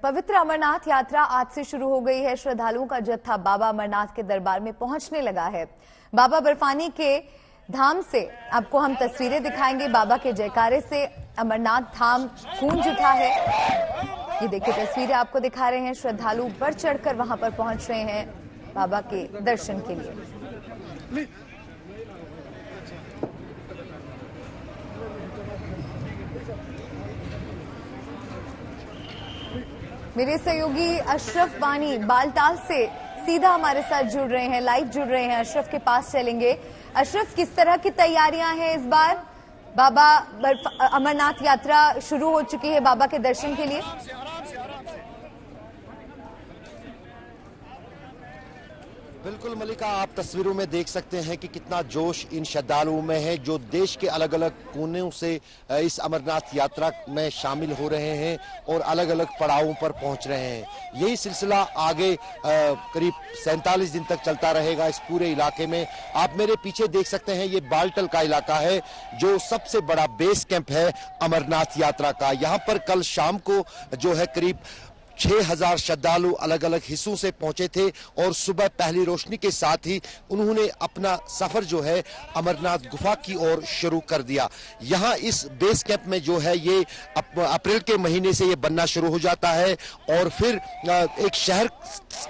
पवित्र अमरनाथ यात्रा आज से शुरू हो गई है। श्रद्धालुओं का जत्था बाबा अमरनाथ के दरबार में पहुंचने लगा है। बाबा बर्फानी के धाम से आपको हम तस्वीरें दिखाएंगे। बाबा के जयकारे से अमरनाथ धाम गूंज उठा है। ये देखिए तस्वीरें आपको दिखा रहे हैं। श्रद्धालु बढ़ चढ़कर वहां पर पहुंच रहे हैं बाबा के दर्शन के लिए। मेरे सहयोगी अशरफ वानी बालटाल से सीधा हमारे साथ जुड़ रहे हैं, लाइव जुड़ रहे हैं। अशरफ के पास चलेंगे। अशरफ, किस तरह की तैयारियां हैं इस बार? बाबा अमरनाथ यात्रा शुरू हो चुकी है बाबा के दर्शन के लिए। बिल्कुल मलिका, आप तस्वीरों में देख सकते हैं कि कितना जोश इन श्रद्धालुओं में है जो देश के अलग अलग कोनों से इस अमरनाथ यात्रा में शामिल हो रहे हैं और अलग अलग पड़ावों पर पहुंच रहे हैं। यही सिलसिला आगे करीब 47 दिन तक चलता रहेगा इस पूरे इलाके में। आप मेरे पीछे देख सकते हैं, ये बालटल का इलाका है जो सबसे बड़ा बेस कैंप है अमरनाथ यात्रा का। यहाँ पर कल शाम को जो है करीब 6000 श्रद्धालु अलग अलग हिस्सों से पहुंचे थे और सुबह पहली रोशनी के साथ ही उन्होंने अपना सफर जो है अमरनाथ गुफा की ओर शुरू कर दिया। यहां इस बेस कैंप में जो है ये अप्रैल के महीने से ये बनना शुरू हो जाता है और फिर एक शहर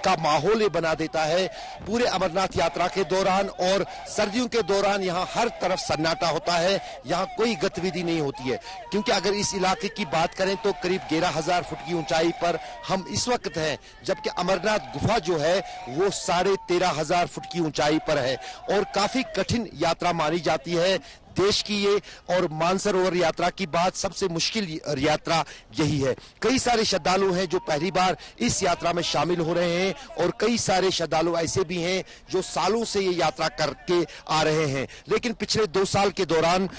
का माहौल ये बना देता है पूरे अमरनाथ यात्रा के दौरान। और सर्दियों के दौरान यहाँ हर तरफ सन्नाटा होता है, यहाँ कोई गतिविधि नहीं होती है, क्योंकि अगर इस इलाके की बात करें तो करीब 11000 फुट की ऊंचाई पर हम इस वक्त हैं, जबकि अमरनाथ गुफा जो है वो 13500 फुट की ऊंचाई पर है और काफी कठिन यात्रा मानी जाती है देश की ये। और मानसरोवर यात्रा की बात सबसे मुश्किल यात्रा यही है। कई सारे श्रद्धालु हैं जो पहली बार इस यात्रा में शामिल हो रहे हैं और कई सारे श्रद्धालु ऐसे भी हैं जो सालों से ये यात्रा करके आ रहे हैं, लेकिन पिछले 2 साल के दौरान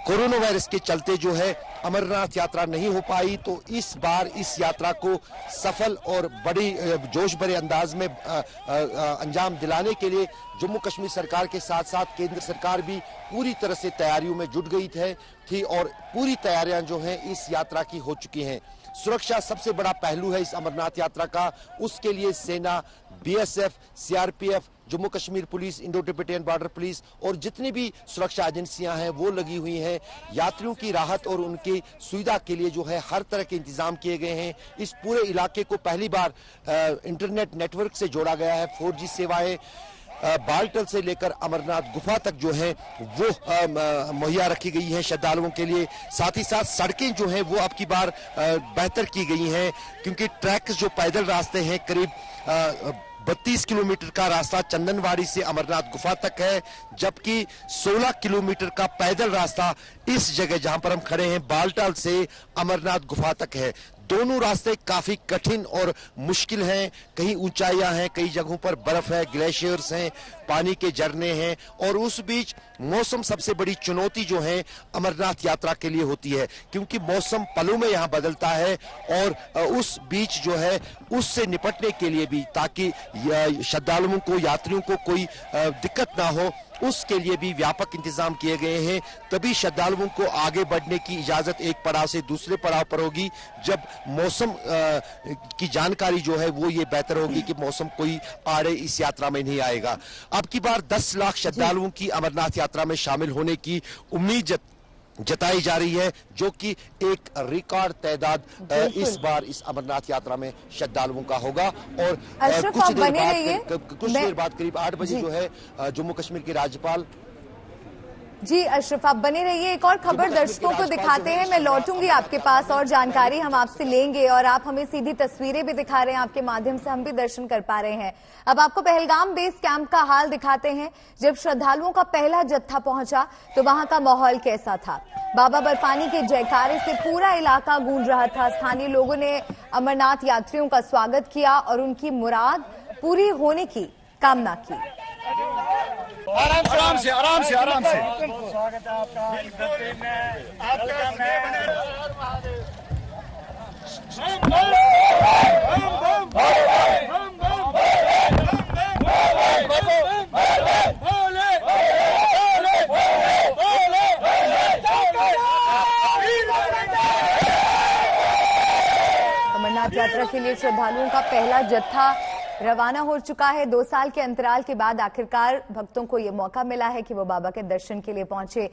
कोरोना वायरस के चलते जो है अमरनाथ यात्रा नहीं हो पाई। तो इस बार इस यात्रा को सफल और बड़ी जोश भरे अंदाज में अंजाम दिलाने के लिए जम्मू कश्मीर सरकार के साथ साथ केंद्र सरकार भी पूरी तरह से तैयारियों में जुट गई थी और पूरी तैयारियां जो हैं इस यात्रा की हो चुकी हैं। सुरक्षा सबसे बड़ा पहलू है इस अमरनाथ यात्रा का। उसके लिए सेना, BSF, CRPF, Jammu Kashmir police, Indo Tibetan border police और जितनी भी सुरक्षा एजेंसियां हैं वो लगी हुई हैं। यात्रियों की राहत और उनकी सुविधा के लिए जो है हर तरह के इंतजाम किए गए हैं। इस पूरे इलाके को पहली बार इंटरनेट नेटवर्क से जोड़ा गया है। 4G सेवाएं बालटल से लेकर अमरनाथ गुफा तक जो है वो मुहैया रखी गई हैं श्रद्धालुओं के लिए। साथ ही साथ सड़कें जो हैं वो अब की बार बेहतर की गई हैं, क्योंकि ट्रैक जो पैदल रास्ते हैं करीब 32 किलोमीटर का रास्ता चंदनवाड़ी से अमरनाथ गुफा तक है, जबकि 16 किलोमीटर का पैदल रास्ता इस जगह जहां पर हम खड़े हैं बालटाल से अमरनाथ गुफा तक है। दोनों रास्ते काफी कठिन और मुश्किल हैं। कहीं ऊंचाइयां हैं, कई जगहों पर बर्फ है, ग्लेशियर्स हैं, पानी के झरने हैं और उस बीच मौसम सबसे बड़ी चुनौती जो है अमरनाथ यात्रा के लिए होती है, क्योंकि मौसम पलों में यहाँ बदलता है और उस बीच जो है उससे निपटने के लिए भी, ताकि श्रद्धालुओं को, यात्रियों को कोई दिक्कत ना हो, उसके लिए भी व्यापक इंतजाम किए गए हैं। तभी श्रद्धालुओं को आगे बढ़ने की इजाजत एक पड़ाव से दूसरे पड़ाव पर होगी, जब मौसम की जानकारी जो है वो ये बेहतर होगी कि मौसम कोई आड़े इस यात्रा में नहीं आएगा। अब की बार 10 लाख श्रद्धालुओं की अमरनाथ यात्रा में शामिल होने की उम्मीद जताई जा रही है, जो कि एक रिकॉर्ड तादाद इस बार इस अमरनाथ यात्रा में श्रद्धालुओं का होगा। और कुछ देर बाद करीब 8 बजे जो है जम्मू कश्मीर के राज्यपाल जी अशरफ, आप बने रहिए। एक और खबर दर्शकों को दिखाते हैं। मैं लौटूंगी आपके पास और जानकारी हम आपसे लेंगे और आप हमें सीधी तस्वीरें भी दिखा रहे हैं, आपके माध्यम से हम भी दर्शन कर पा रहे हैं। अब आपको पहलगाम बेस कैंप का हाल दिखाते हैं। जब श्रद्धालुओं का पहला जत्था पहुंचा तो वहां का माहौल कैसा था? बाबा बर्फानी के जयकारे से पूरा इलाका गूंज रहा था। स्थानीय लोगों ने अमरनाथ यात्रियों का स्वागत किया और उनकी मुराद पूरी होने की कामना की। आराम से आराम से आराम से स्वागत है आपका। अमरनाथ यात्रा के के लिए श्रद्धालुओं का पहला जत्था रवाना हो चुका है। 2 साल के अंतराल के बाद आखिरकार भक्तों को ये मौका मिला है कि वो बाबा के दर्शन के लिए पहुंचे।